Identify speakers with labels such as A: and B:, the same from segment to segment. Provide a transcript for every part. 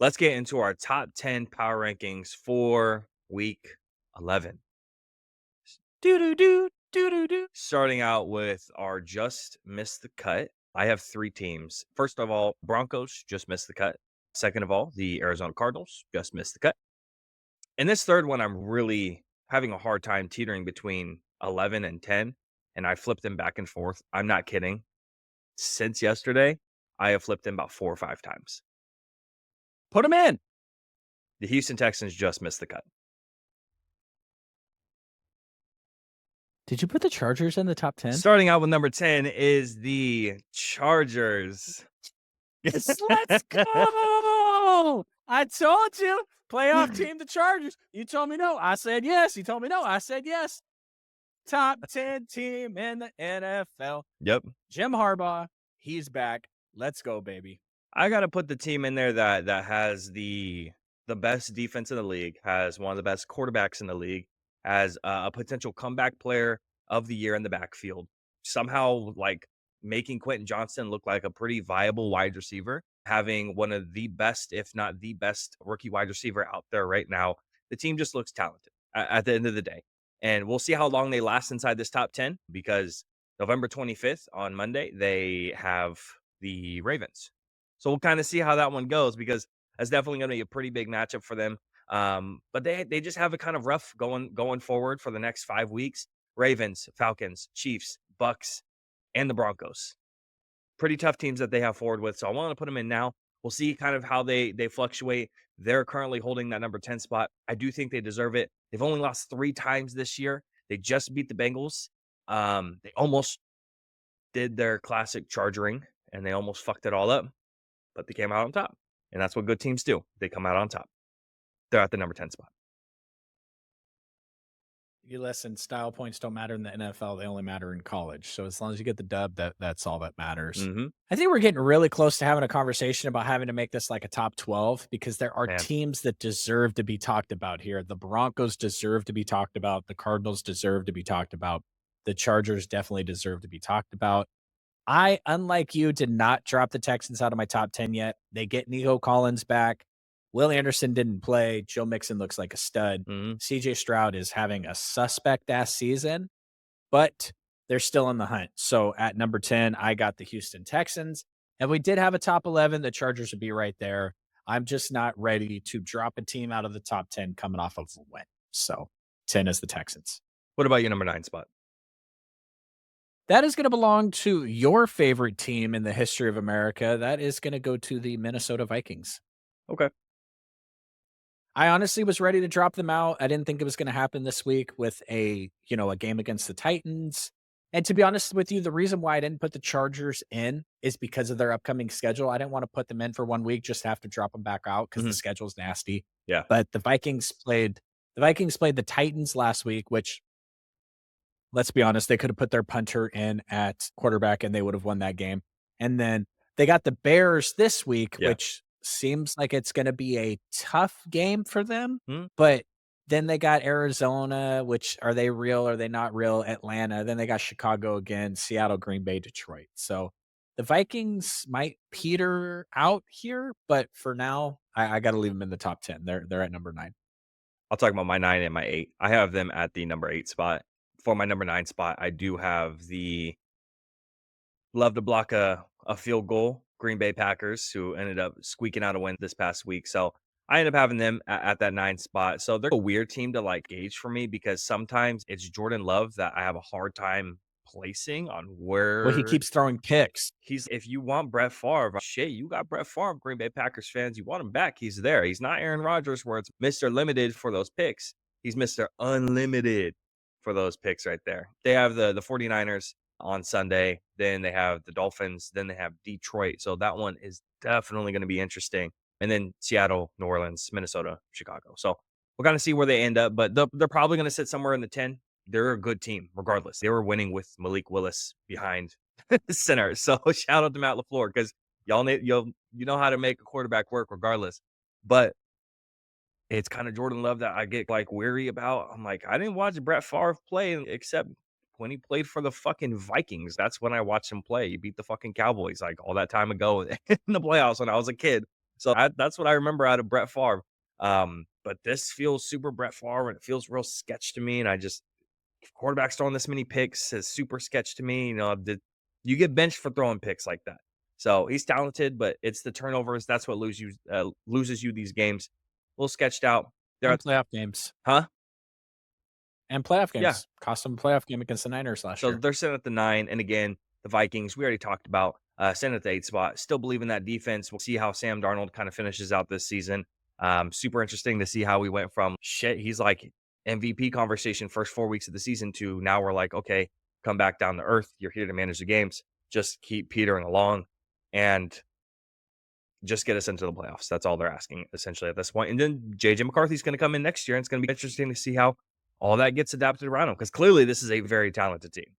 A: Let's get into our top 10 power rankings for week 11.
B: Do do do do do do.
A: Starting out with our just missed the cut. I have three teams. First of all, Broncos just missed the cut. Second of all, the Arizona Cardinals just missed the cut. And this third one, I'm really having a hard time teetering between 11 and 10. And I flipped them back and forth. I'm not kidding. Since yesterday, I have flipped them about 4 or 5 times.
B: Put them in.
A: The Houston Texans just missed the cut.
B: Did you put the Chargers in the top 10?
A: Starting out with number 10 is the Chargers.
B: Yes, let's go. I told you. Playoff team, the Chargers. You told me no. I said yes. You told me no. I said yes. Top 10 team in the NFL.
A: Yep.
B: Jim Harbaugh, he's back. Let's go, baby.
A: I gotta put the team in there that has the best defense in the league, has one of the best quarterbacks in the league, has a potential comeback player of the year in the backfield. Somehow, like making Quentin Johnston look like a pretty viable wide receiver, having one of the best, if not the best, rookie wide receiver out there right now. The team just looks talented at the end of the day, and we'll see how long they last inside this top 10 because November 25th on Monday they have the Ravens. So we'll kind of see how that one goes because that's definitely going to be a pretty big matchup for them. But they just have it kind of rough going forward for the next 5 weeks. Ravens, Falcons, Chiefs, Bucks, and the Broncos. Pretty tough teams that they have forward with. So I want to put them in now. We'll see kind of how they fluctuate. They're currently holding that number 10 spot. I do think they deserve it. They've only lost 3 times this year. They just beat the Bengals. They almost did their classic chargering and they almost fucked it all up, but they came out on top. And that's what good teams do. They come out on top. They're at the number 10 spot.
B: You listen, style points don't matter in the NFL. They only matter in college. So as long as you get the dub, that's all that matters.
A: Mm-hmm.
B: I think we're getting really close to having a conversation about having to make this like a top 12 because there are
A: Man,
B: teams that deserve to be talked about here. The Broncos deserve to be talked about. The Cardinals deserve to be talked about. The Chargers definitely deserve to be talked about. I, unlike you, did not drop the Texans out of my top 10 yet. They get Nico Collins back. Will Anderson didn't play. Joe Mixon looks like a stud.
A: mm-hmm.
B: CJ Stroud is having a suspect ass season, but they're still in the hunt. So at number 10, I got the Houston Texans. And we did have a top 11. The Chargers would be right there. I'm just not ready to drop a team out of the top 10 coming off of a win. So 10 is the Texans.
A: What about your number 9 spot?
B: That is going to belong to your favorite team in the history of America. That is going to go to the Minnesota Vikings.
A: Okay.
B: I honestly was ready to drop them out. I didn't think it was going to happen this week with a game against the Titans. And to be honest with you, the reason why I didn't put the Chargers in is because of their upcoming schedule. I didn't want to put them in for 1 week just to have to drop them back out because the
A: Mm-hmm.
B: schedule's nasty.
A: Yeah.
B: But the Vikings played the Titans last week, which, let's be honest, they could have put their punter in at quarterback and they would have won that game. And then they got the Bears this week,
A: Yeah.
B: which seems like it's going to be a tough game for them.
A: Mm-hmm.
B: But then they got Arizona, which are they real? Are they not real? Atlanta. Then they got Chicago again, Seattle, Green Bay, Detroit. So the Vikings might peter out here, but for now, I got to leave them in the top 10. They're at number 9.
A: I'll talk about my 9 and my 8. I have them at the number 8 spot. For my number 9 spot, I do have the love to block a field goal Green Bay Packers, who ended up squeaking out a win this past week. So I ended up having them at that 9 spot. So they're a weird team to like gauge for me because sometimes it's Jordan Love that I have a hard time placing on
B: Well, he
A: where
B: keeps throwing picks.
A: he's. If you want Brett Favre, shit, you got Brett Favre, Green Bay Packers fans. You want him back. He's there. He's not Aaron Rodgers where it's Mr. Limited for those picks. He's Mr. Unlimited for those picks right there. They have the 49ers on Sunday. Then they have the Dolphins. Then they have Detroit. So that one is definitely going to be interesting. And then Seattle, New Orleans, Minnesota, Chicago. So we're going to see where they end up, but they're probably going to sit somewhere in the 10. They're a good team regardless. They were winning with Malik Willis behind the center. So shout out to Matt LaFleur because you know how to make a quarterback work regardless. But it's kind of Jordan Love that I get like weary about. I'm like, I didn't watch Brett Favre play except when he played for the fucking Vikings. That's when I watched him play. He beat the fucking Cowboys like all that time ago in the playoffs when I was a kid. So that's what I remember out of Brett Favre. But this feels super Brett Favre, and it feels real sketch to me. And I just quarterbacks throwing this many picks is super sketch to me. You get benched for throwing picks like that. So he's talented, but it's the turnovers. That's what loses you these games. A little sketched out. There,
B: And playoff games.
A: huh?
B: And playoff
A: Yeah.
B: games. Cost them a playoff game against the Niners last
A: So
B: year.
A: they're sitting at the 9, and again, the Vikings, we already talked about, sitting at the 8 spot. Still believe in that defense. We'll see how Sam Darnold kind of finishes out this season. Super interesting to see how we went from shit, he's like MVP conversation first 4 weeks of the season to now we're like, okay, come back down to earth. You're here to manage the games. Just keep petering along and just get us into the playoffs. That's all they're asking essentially at this point. And then JJ McCarthy's going to come in next year, and it's going to be interesting to see how all that gets adapted around him, because clearly this is a very talented team.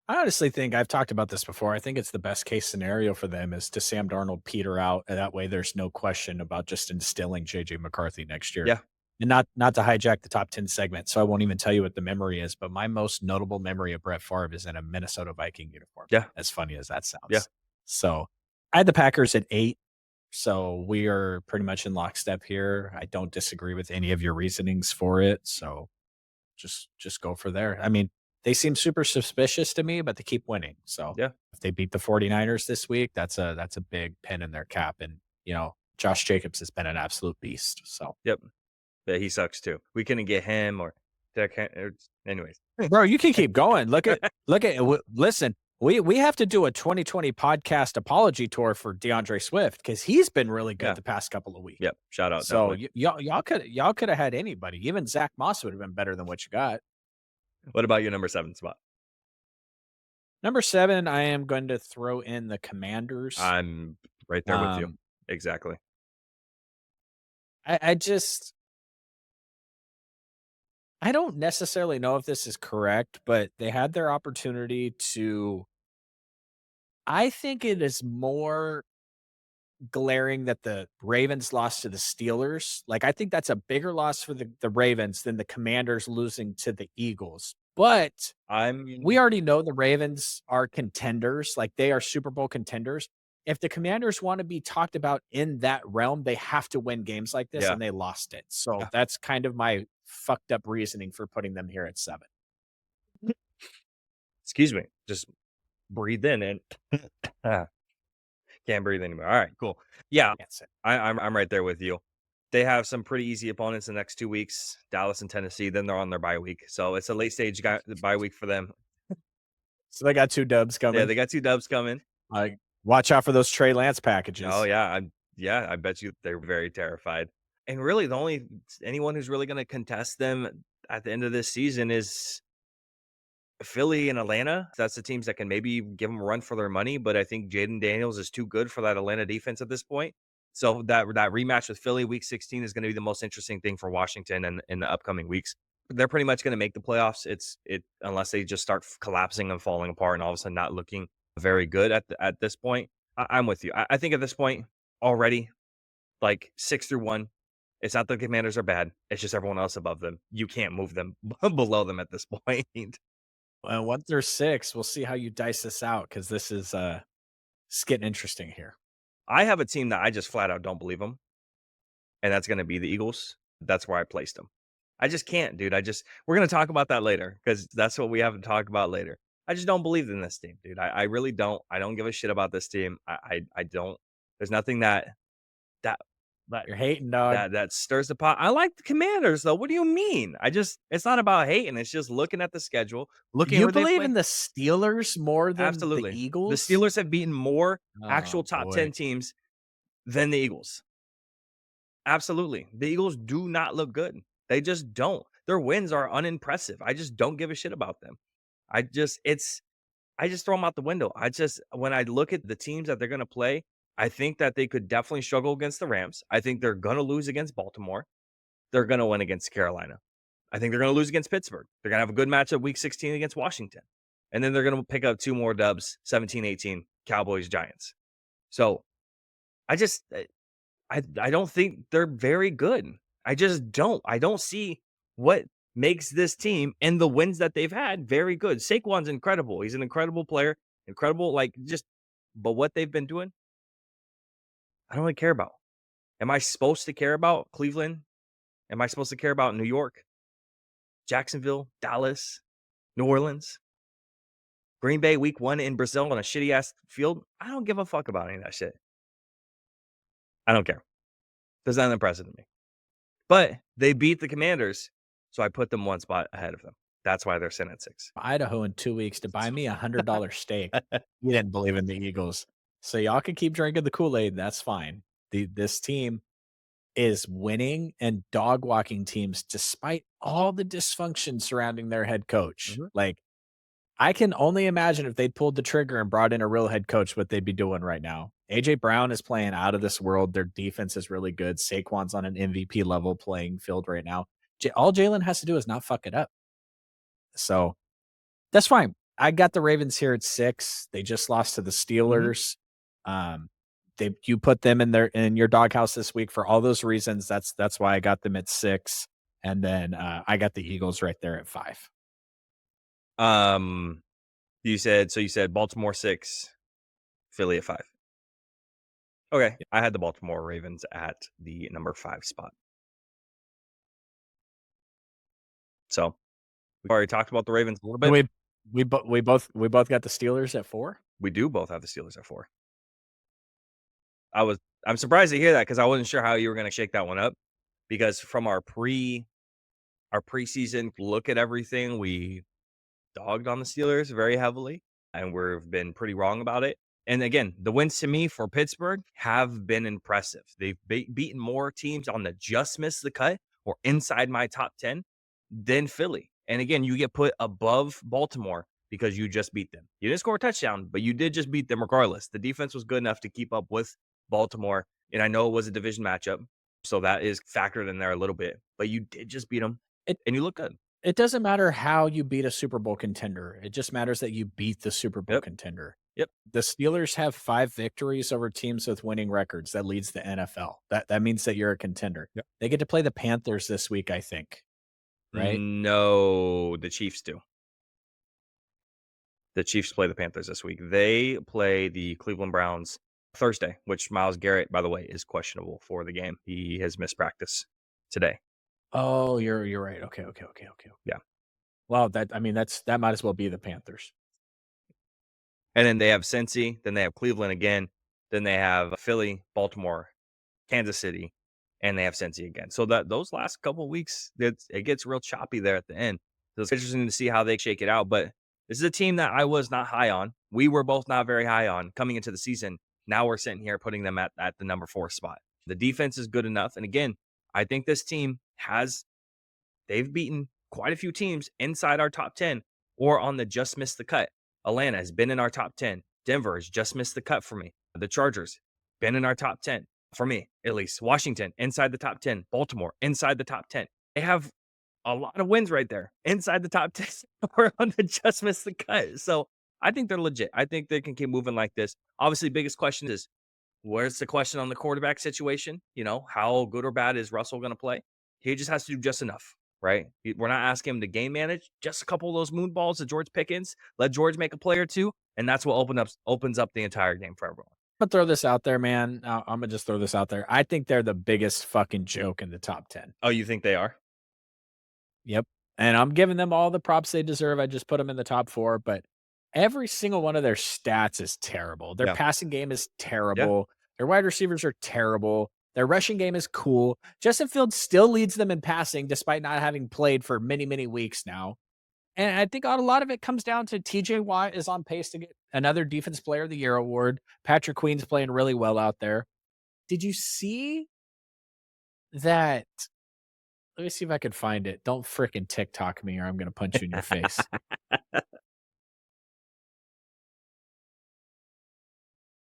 B: I honestly think I've talked about this before. I think it's the best case scenario for them is to Sam Darnold peter out, and that way there's no question about just instilling JJ McCarthy next year.
A: Yeah.
B: And not to hijack the top 10 segment, so I won't even tell you what the memory is, but my most notable memory of Brett Favre is in a Minnesota Viking uniform.
A: Yeah.
B: As funny as that sounds.
A: Yeah.
B: So I had the Packers at 8. So we are pretty much in lockstep here. I don't disagree with any of your reasonings for it. So just go for there. I mean, they seem super suspicious to me, but they keep winning. So
A: Yeah.
B: if they beat the 49ers this week, that's a big pin in their cap. And, Josh Jacobs has been an absolute beast. So,
A: Yep. But he sucks too. We couldn't get him or anyways.
B: bro, you can keep going. Listen, we have to do a 2020 podcast apology tour for DeAndre Swift because he's been really good
A: Yeah.
B: the past couple of weeks.
A: Yep. Shout out.
B: So
A: definitely.
B: y'all could have had anybody. Even Zach Moss would have been better than what you got.
A: What about your number 7 spot?
B: Number 7, I am going to throw in the Commanders.
A: I'm right there with you. Exactly.
B: I don't necessarily know if this is correct, but they had their opportunity to. I think it is more glaring that the Ravens lost to the Steelers. Like, I think that's a bigger loss for the Ravens than the Commanders losing to the Eagles. But we already know the Ravens are contenders. Like, they are Super Bowl contenders. If the Commanders want to be talked about in that realm, they have to win games like this,
A: Yeah.
B: and they lost it. So
A: Yeah.
B: that's kind of my fucked up reasoning for putting them here at 7.
A: Excuse me. Just breathe in and can't breathe anymore. All right, cool. Yeah,
B: That's it.
A: I'm right there with you. They have some pretty easy opponents the next 2 weeks, Dallas and Tennessee. Then they're on their bye week, so it's a late stage bye week for them.
B: So they got 2 dubs coming.
A: Yeah, they got 2 dubs coming.
B: Watch out for those Trey Lance packages.
A: Oh yeah, I bet you they're very terrified. And really, anyone who's really going to contest them at the end of this season is Philly and Atlanta. That's the teams that can maybe give them a run for their money. But I think Jaden Daniels is too good for that Atlanta defense at this point. So that rematch with Philly week 16 is going to be the most interesting thing for Washington in the upcoming weeks. They're pretty much going to make the playoffs. Unless they just start collapsing and falling apart and all of a sudden not looking very good at this point. I'm with you. I think at this point already, like 6 through 1, it's not the Commanders are bad. It's just everyone else above them. You can't move them below them at this point.
B: Well, 1 through 6, we'll see how you dice this out because this is it's getting interesting here.
A: I have a team that I just flat out don't believe them, and that's going to be the Eagles. That's where I placed them. I just can't, dude. We're going to talk about that later because that's what we have to talk about later. I just don't believe in this team, dude. I really don't. I don't give a shit about this team. I don't. There's nothing that
B: You're hating, dog.
A: that stirs the pot. I like the Commanders, though. What do you mean? It's not about hating. It's just looking at the schedule. Looking.
B: You believe in the Steelers more than
A: Absolutely.
B: the Eagles?
A: The Steelers have beaten more actual
B: Oh,
A: top
B: boy.
A: 10 teams than the Eagles. Absolutely. The Eagles do not look good. They just don't. Their wins are unimpressive. I just don't give a shit about them. I just throw them out the window. When I look at the teams that they're going to play, I think that they could definitely struggle against the Rams. I think they're going to lose against Baltimore. They're going to win against Carolina. I think they're going to lose against Pittsburgh. They're going to have a good matchup week 16 against Washington. And then they're going to pick up 2 more dubs, 17-18, Cowboys, Giants. So I don't think they're very good. I just don't. I don't see what makes this team and the wins that they've had very good. Saquon's incredible. He's an incredible player, incredible, but what they've been doing, I don't really care about. Am I supposed to care about Cleveland? Am I supposed to care about New York, Jacksonville, Dallas, New Orleans, Green Bay week 1 in Brazil on a shitty ass field? I don't give a fuck about any of that shit. I don't care. Does not impress me. But they beat the Commanders, so I put them one spot ahead of them. That's why they're sitting at 6.
B: Idaho in 2 weeks to buy me $100 steak. You didn't believe in the Eagles. So y'all can keep drinking the Kool-Aid, that's fine. This team is winning and dog walking teams despite all the dysfunction surrounding their head coach.
A: Mhm.
B: Like, I can only imagine if they'd pulled the trigger and brought in a real head coach, what they'd be doing right now. AJ Brown is playing out of this world. Their defense is really good. Saquon's on an MVP level playing field right now. All Jalen has to do is not fuck it up. So that's fine. I got the Ravens here at 6. They just lost to the
A: Mhm.
B: Steelers. You put them in your doghouse this week for all those reasons. That's why I got them at 6. And then I got the Eagles right there at 5.
A: Um, you said Baltimore 6, Philly at 5. Okay, I had the Baltimore Ravens at the number 5 spot. So, we've already talked about the Ravens a little bit.
B: We both got the Steelers at 4.
A: We do both have the Steelers at 4. I'm surprised to hear that because I wasn't sure how you were gonna shake that one up, because from our preseason look at everything, we dogged on the Steelers very heavily, and we've been pretty wrong about it. And again, the wins to me for Pittsburgh have been impressive. They've beaten more teams on the just miss the cut or inside my top 10 than Philly. And again, you get put above Baltimore because you just beat them. You didn't score a touchdown, but you did just beat them regardless. The defense was good enough to keep up with Baltimore. And I know it was a division matchup, so that is factored in there a little bit, but you did just beat them
B: It
A: and you look good.
B: it doesn't matter how you beat a Super Bowl contender. It just matters that you beat the Super Bowl
A: Yep.
B: contender.
A: Yep.
B: The Steelers have 5 victories over teams with winning records. That leads the NFL. That means that you're a contender.
A: Yep.
B: They get to play the Panthers this week, I think. Right?
A: No, the Chiefs do. The Chiefs play the Panthers this week. They play the Cleveland Browns Thursday, which Myles Garrett, by the way, is questionable for the game. He has missed practice today.
B: Oh, you're right. Okay.
A: Yeah.
B: Well, that might as well be the Panthers.
A: And then they have Cincy, then they have Cleveland again, then they have Philly, Baltimore, Kansas City, and they have Cincy again. So that those last couple of weeks, it gets real choppy there at the end. So it's interesting to see how they shake it out. But this is a team that I was not high on. We were both not very high on coming into the season. Now we're sitting here putting them at the number 4 spot. The defense is good enough. And again, I think this team they've beaten quite a few teams inside our top 10 or on the just missed the cut. Atlanta has been in our top 10. Denver has just missed the cut for me. The Chargers, been in our top 10 for me, at least. Washington, inside the top 10. Baltimore, inside the top 10. They have a lot of wins right there inside the top 10 or on the just missed the cut. So I think they're legit. I think they can keep moving like this. Obviously, biggest question is where's the question on the quarterback situation? You know, how good or bad is Russell going to play? He just has to do just enough, right? We're not asking him to game manage, just a couple of those moon balls to George Pickens. Let George make a play or two, and that's what opens up the entire game for everyone.
B: I'm gonna throw this out there, man. I'm gonna just throw this out there. I think they're the biggest fucking joke in the top 10.
A: Oh, you think they are?
B: Yep. And I'm giving them all the props they deserve. I just put them in the top 4, but every single one of their stats is terrible. Their
A: Yeah.
B: passing game is terrible. Their wide receivers are terrible. Their rushing game is cool. Justin Fields still leads them in passing despite not having played for many, many weeks now. And I think a lot of it comes down to TJ Watt is on pace to get another Defense Player of the Year award. Patrick Queen's playing really well out there. Did you see that? Let me see if I can find it. Don't fricking TikTok me or I'm going to punch you in your face.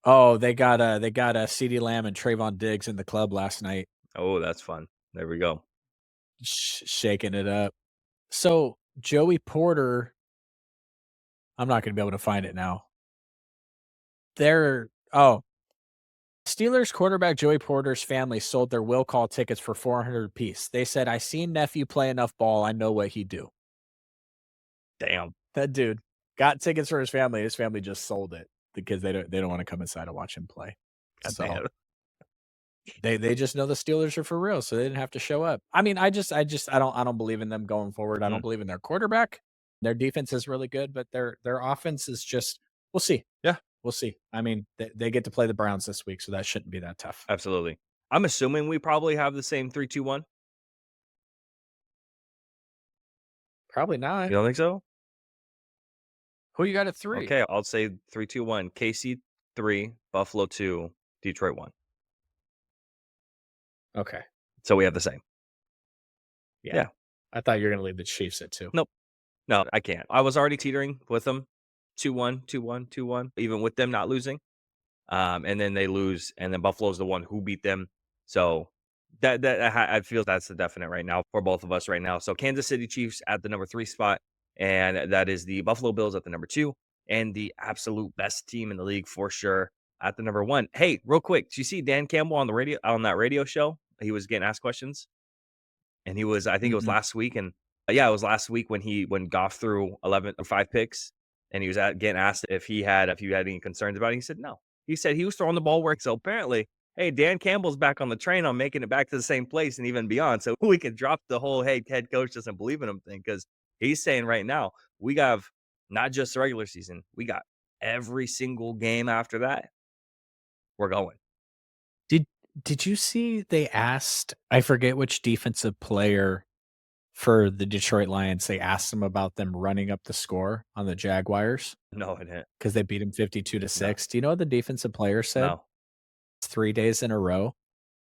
B: Oh, they got CeeDee Lamb and Trayvon Diggs in the club last night,
A: Oh, that's fun. There we go.
B: shaking it up. So Joey Porter, I'm not going to be able to find it now. Steelers quarterback Joey Porter's family sold their will call tickets for 400 apiece. They said, "I seen nephew play enough ball. I know what he do."
A: Damn.
B: That dude got tickets for his family. His family just sold it because they don't want to come inside and watch him play.
A: God
B: So
A: damn.
B: They just know the Steelers are for real, so they didn't have to show up. I mean, I don't believe in them going forward. I
A: Mm,
B: don't believe in their quarterback. Their defense is really good, but their offense is just we'll see.
A: yeah,
B: We'll see. I mean, they get to play the Browns this week, so that shouldn't be that tough.
A: absolutely. I'm assuming we probably have the same 3-2-1.
B: Probably not.
A: You don't think so?
B: Who you got at 3?
A: Okay, I'll say 3-2-1. KC 3, Buffalo 2, Detroit 1.
B: Okay.
A: So we have the same.
B: Yeah.
A: Yeah.
B: I thought you were gonna leave the Chiefs at 2.
A: Nope. No, I can't. I was already teetering with them. 2-1, 2-1, 2-1, even with them not losing. And then they lose, and then Buffalo's the one who beat them. So I feel that's the definite right now for both of us right now. So Kansas City Chiefs at the number 3 spot, and that is the Buffalo Bills at the number 2, and the absolute best team in the league for sure at the number 1. Hey, real quick, did you see Dan Campbell on the radio on that radio show? He was getting asked questions, and he was I think it was
B: Mm-mm.
A: last week, and yeah, it was last week when Goff threw 11 or 5 picks, and he was getting asked if he had any concerns about it. He said no. He said he was throwing the ball where so apparently, hey, Dan Campbell's back on the train on making it back to the same place and even beyond. So we can drop the whole hey, head coach doesn't believe in him thing because he's saying right now we have not just the regular season, we got every single game after that. We're going.
B: Did did you see they asked I forget which defensive player for the Detroit Lions, they asked them about them running up the score on the Jaguars
A: No, I didn't.
B: because they beat them 52 to
A: No,
B: 6. Do you know what the defensive player said?
A: no.
B: 3 days in a row.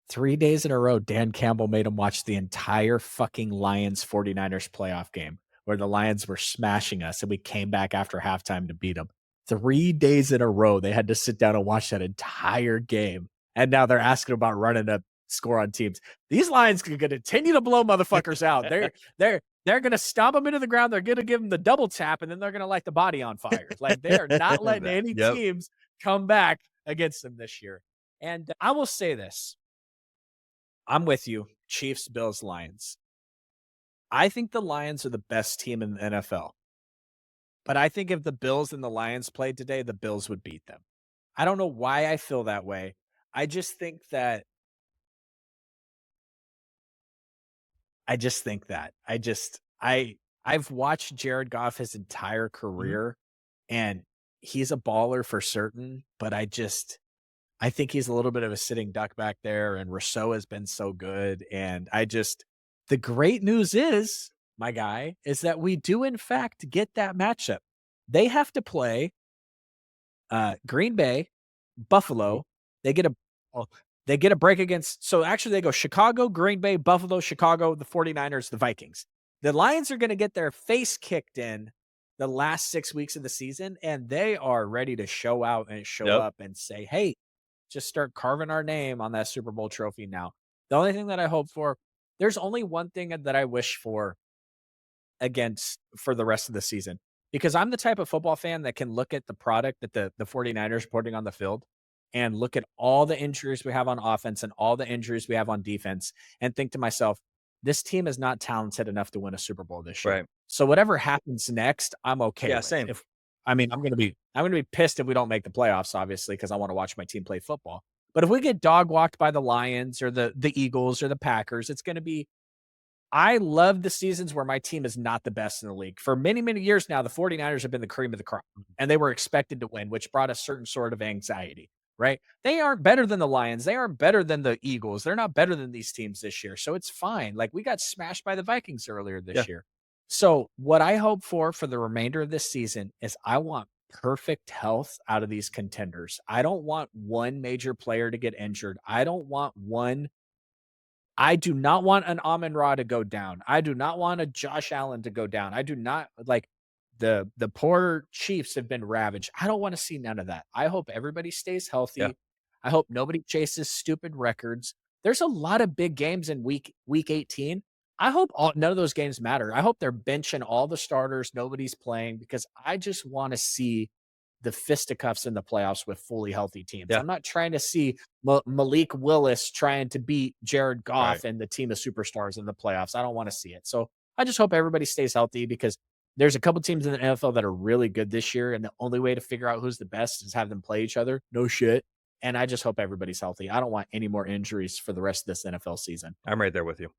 B: 3 days in a row, Dan Campbell made him watch the entire fucking Lions 49ers playoff game where the Lions were smashing us and we came back after halftime to beat them. 3 days in a row, they had to sit down and watch that entire game. And now they're asking about running up score on teams. These Lions can continue to blow motherfuckers out. They're gonna stomp them into the ground. They're gonna give them the double tap, and then they're gonna light the body on fire. Like they are not letting any
A: Yep.
B: teams come back against them this year. And I will say this. I'm with you. Chiefs, Bills, Lions. I think the Lions are the best team in the NFL. But I think if the Bills and the Lions played today, the Bills would beat them. I don't know why I feel that way. I just think that I just think that. I've watched Jared Goff his entire
A: Mhm.
B: career and he's a baller for certain, but I think he's a little bit of a sitting duck back there, and Rousseau has been so good. And the great news is, my guy, is that we do in fact get that matchup. They have to play Green Bay,
A: Ooh,
B: Buffalo. They get a oh, they get a break against so actually they go Chicago, Green Bay, Buffalo, Chicago, the 49ers, the Vikings. The Lions are going to get their face kicked in the last 6 weeks of the season, and they are ready to show out and show
A: yep.
B: up and say, "Hey, just start carving our name on that Super Bowl trophy now." The only thing that I hope for, there's only one thing that I wish for against for the rest of the season. Because I'm the type of football fan that can look at the product that the 49ers putting on the field and look at all the injuries we have on offense and all the injuries we have on defense and think to myself, this team is not talented enough to win a Super Bowl this year.
A: Right.
B: So whatever happens next, I'm okay
A: Yeah,
B: with.
A: same.
B: If I mean, I'm gonna be pissed if we don't make the playoffs, obviously, because I want to watch my team play football. But if we get dog walked by the Lions or the Eagles or the Packers, it's gonna be I love the seasons where my team is not the best in the league. For many, many years now, the 49ers have been the cream of the crop, and they were expected to win, which brought a certain sort of anxiety, right? They aren't better than the Lions. They aren't better than the Eagles. They're not better than these teams this year. So it's fine. Like we got smashed by the Vikings earlier
A: Yeah.
B: this year. So what I hope for the remainder of this season is I want perfect health out of these contenders. I don't want one major player to get injured. I do not want an Amon-Ra to go down. I do not want a Josh Allen to go down. I do not like the poor Chiefs have been ravaged. I don't want to see none of that. I hope everybody stays
A: Yeah.
B: healthy. I hope nobody chases stupid records. There's a lot of big games in week 18. I hope none of those games matter. I hope they're benching all the starters. Nobody's playing because I just want to see the fisticuffs in the playoffs with fully healthy teams.
A: Yeah.
B: I'm not trying to see Malik Willis trying to beat Jared
A: Right.
B: Goff and the team of superstars in the playoffs. I don't want to see it. So I just hope everybody stays healthy because there's a couple teams in the NFL that are really good this year, and the only way to figure out who's the best is have them play each other. No shit. And I just hope everybody's healthy. I don't want any more injuries for the rest of this NFL season.
A: I'm right there with you.